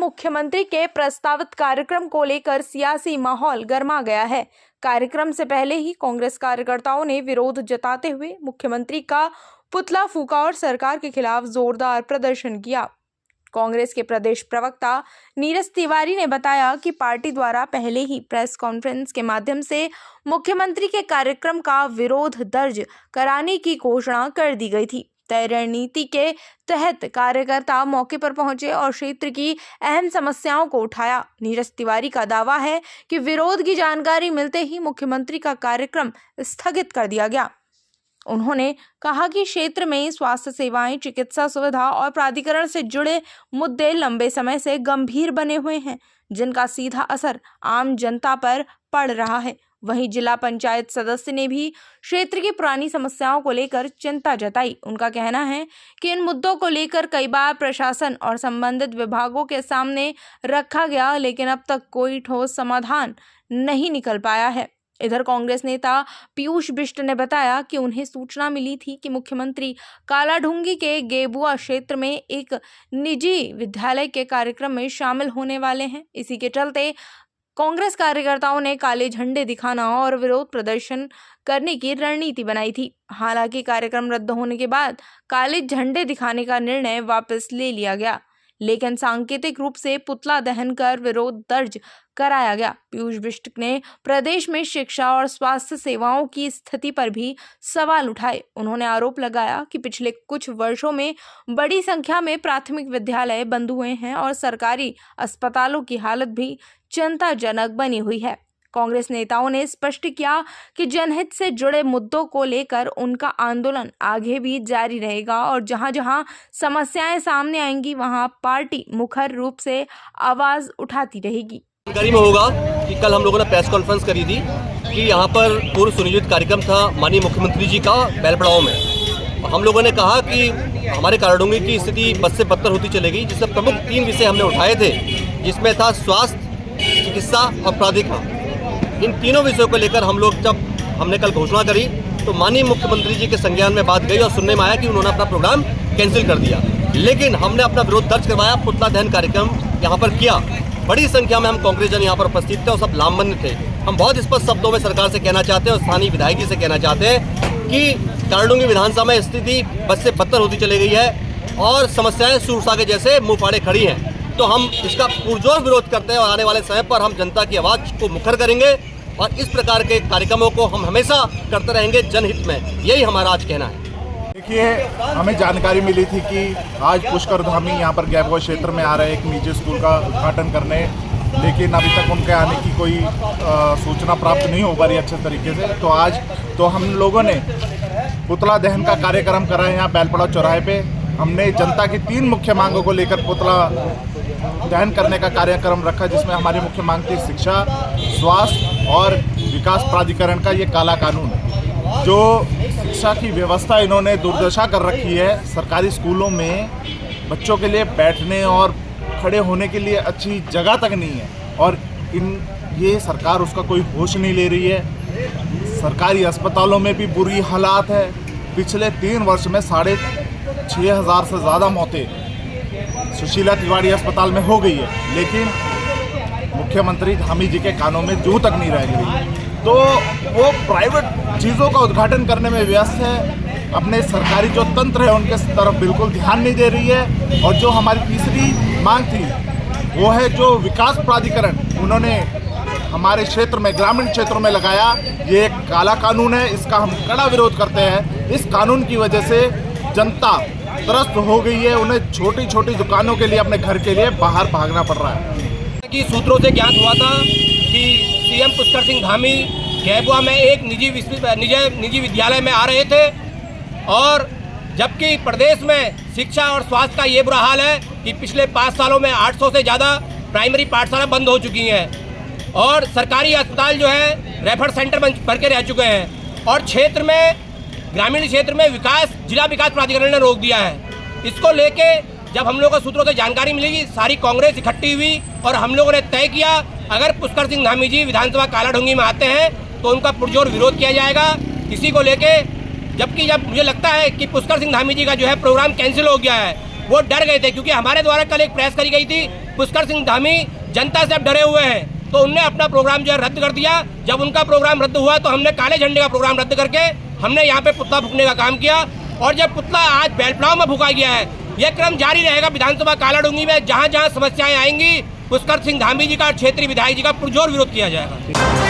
मुख्यमंत्री के प्रस्तावित कार्यक्रम को लेकर सियासी माहौल गर्मा गया है। कार्यक्रम से पहले ही कांग्रेस कार्यकर्ताओं ने विरोध जताते हुए मुख्यमंत्री का पुतला फूंका और सरकार के खिलाफ जोरदार प्रदर्शन किया। कांग्रेस के प्रदेश प्रवक्ता नीरज तिवारी ने बताया कि पार्टी द्वारा पहले ही प्रेस कॉन्फ्रेंस के माध्यम से मुख्यमंत्री के कार्यक्रम का विरोध दर्ज कराने की घोषणा कर दी गई थी। तय रणनीति के तहत कार्यकर्ता मौके पर पहुंचे और क्षेत्र की अहम समस्याओं को उठाया। नीरज तिवारी का दावा है कि विरोध की जानकारी मिलते ही मुख्यमंत्री का कार्यक्रम स्थगित कर दिया गया। उन्होंने कहा कि क्षेत्र में स्वास्थ्य सेवाएं, चिकित्सा सुविधा और प्राधिकरण से जुड़े मुद्दे लंबे समय से गंभीर बने हुए हैं, जिनका सीधा असर आम जनता पर पड़ रहा है। वहीं जिला पंचायत सदस्य ने भी क्षेत्र की पुरानी समस्याओं को लेकर चिंता जताई। उनका कहना है कि इन मुद्दों को लेकर कई बार प्रशासन और संबंधित विभागों के सामने रखा गया, लेकिन अब तक कोई ठोस समाधान नहीं निकल पाया है। इधर कांग्रेस नेता पीयूष बिष्ट ने बताया कि उन्हें सूचना मिली थी कि मुख्यमंत्री कालाढूंगी के गेबुआ क्षेत्र में एक निजी विद्यालय के कार्यक्रम में शामिल होने वाले हैं। इसी के चलते कांग्रेस कार्यकर्ताओं ने काले झंडे दिखाना और विरोध प्रदर्शन करने की रणनीति बनाई थी। हालांकि कार्यक्रम रद्द होने के बाद काले झंडे दिखाने का निर्णय वापस ले लिया गया, लेकिन सांकेतिक रूप से पुतला दहन कर विरोध दर्ज कराया गया। पीयूष बिष्ट ने प्रदेश में शिक्षा और स्वास्थ्य सेवाओं की स्थिति पर भी सवाल उठाए। उन्होंने आरोप लगाया कि पिछले कुछ वर्षों में बड़ी संख्या में प्राथमिक विद्यालय बंद हुए हैं और सरकारी अस्पतालों की हालत भी चिंताजनक बनी हुई है। कांग्रेस नेताओं ने स्पष्ट किया कि जनहित से जुड़े मुद्दों को लेकर उनका आंदोलन आगे भी जारी रहेगा और जहां-जहां समस्याएं सामने आएंगी वहां पार्टी मुखर रूप से आवाज उठाती रहेगी। जानकारी में होगा कि कल हम लोगों ने प्रेस कॉन्फ्रेंस करी थी कि यहाँ पर पूर्व सुनियोजित कार्यक्रम था माननीय मुख्यमंत्री जी का बेलपड़ाव में। हम लोगों ने कहा कि हमारे कालाढूंगी की स्थिति बद से बदतर होती चलेगी, जिससे प्रमुख 3 विषय हमने उठाए थे, जिसमें था स्वास्थ्य, चिकित्सा और प्राधिकरण। इन तीनों विषयों को लेकर हम लोग जब हमने कल घोषणा करी तो माननीय मुख्यमंत्री जी के संज्ञान में बात गई और सुनने में आया कि उन्होंने अपना प्रोग्राम कैंसिल कर दिया। लेकिन हमने अपना विरोध दर्ज करवाया, पुतला दहन कार्यक्रम यहाँ पर किया। बड़ी संख्या में हम कांग्रेस जन यहाँ पर उपस्थित थे और सब लामबंद थे। हम बहुत स्पष्ट शब्दों में सरकार से कहना चाहते हैं और स्थानीय विधायक जी से कहना चाहते हैं कि कालाढूंगी विधानसभा में स्थिति बद से बदतर होती चली गई है और समस्याएं सूरसा के जैसे मुंह फाड़े खड़ी हैं। तो हम इसका पुरजोर विरोध करते हैं और आने वाले समय पर हम जनता की आवाज़ को मुखर करेंगे और इस प्रकार के कार्यक्रमों को हम हमेशा करते रहेंगे जनहित में। यही हमारा आज कहना है। देखिए, हमें जानकारी मिली थी कि आज पुष्कर धामी यहाँ पर गेबुआ क्षेत्र में आ रहे एक निजी स्कूल का उद्घाटन करने, लेकिन अभी तक उनके आने की कोई सूचना प्राप्त नहीं हो पा रही अच्छे तरीके से। तो आज हम लोगों ने पुतला दहन का कार्यक्रम करा है यहाँ बेलपड़ाव चौराहे पे। हमने जनता की 3 मुख्य मांगों को लेकर पुतला दहन करने का कार्यक्रम रखा, जिसमें हमारी मुख्य मांग थी शिक्षा, स्वास्थ्य और विकास प्राधिकरण का ये काला कानून। जो शिक्षा की व्यवस्था इन्होंने दुर्दशा कर रखी है, सरकारी स्कूलों में बच्चों के लिए बैठने और खड़े होने के लिए अच्छी जगह तक नहीं है और ये सरकार उसका कोई होश नहीं ले रही है। सरकारी अस्पतालों में भी बुरी हालात है। पिछले 3 वर्ष में 6,500 से ज़्यादा मौतें सुशीला तिवारी अस्पताल में हो गई है, लेकिन मुख्यमंत्री धामी जी के कानों में जूं तक नहीं रह गई। तो वो प्राइवेट चीज़ों का उद्घाटन करने में व्यस्त है, अपने सरकारी जो तंत्र है उनके तरफ बिल्कुल ध्यान नहीं दे रही है। और जो हमारी तीसरी मांग थी वो है जो विकास प्राधिकरण उन्होंने हमारे क्षेत्र में, ग्रामीण क्षेत्रों में लगाया, ये एक काला कानून है। इसका हम कड़ा विरोध करते हैं। इस कानून की वजह से जनता त्रस्त हो गई है, उन्हें छोटी छोटी दुकानों के लिए, अपने घर के लिए बाहर भागना पड़ रहा है। कि सूत्रों से ज्ञात हुआ था कि सीएम पुष्कर सिंह धामी गेबुआ में एक निजी विद्यालय में आ रहे थे और जबकि प्रदेश में शिक्षा और स्वास्थ्य का ये बुरा हाल है कि पिछले 5 सालों में 800 से ज़्यादा प्राइमरी पाठशाला बंद हो चुकी हैं और सरकारी अस्पताल जो है रेफर सेंटर बन के रह चुके हैं और क्षेत्र में, ग्रामीण क्षेत्र में जिला विकास प्राधिकरण ने रोक दिया है। इसको लेके जब हम लोगों को सूत्रों से जानकारी मिलेगी, सारी कांग्रेस इकट्ठी हुई और हम लोगों ने तय किया अगर पुष्कर सिंह धामी जी विधानसभा कालाढूंगी में आते हैं तो उनका पुरजोर विरोध किया जाएगा। इसी को लेके जबकि जब मुझे लगता है कि पुष्कर सिंह धामी जी का जो है प्रोग्राम कैंसिल हो गया है, वो डर गए थे क्योंकि हमारे द्वारा कल एक प्रेस करी गई थी पुष्कर सिंह धामी जनता से अब डरे हुए हैं, तो उनने अपना प्रोग्राम जो है रद्द कर दिया। जब उनका प्रोग्राम रद्द हुआ तो हमने काले झंडे का प्रोग्राम रद्द करके हमने यहाँ पे पुतला फूकने का काम किया। और जब पुतला आज बेलपड़ाव में फूका गया है, यह क्रम जारी रहेगा विधानसभा कालाडूंगी में। जहाँ जहाँ समस्याएं आएंगी पुष्कर सिंह धामी जी का, क्षेत्रीय विधायक जी का पुरजोर विरोध किया जाएगा।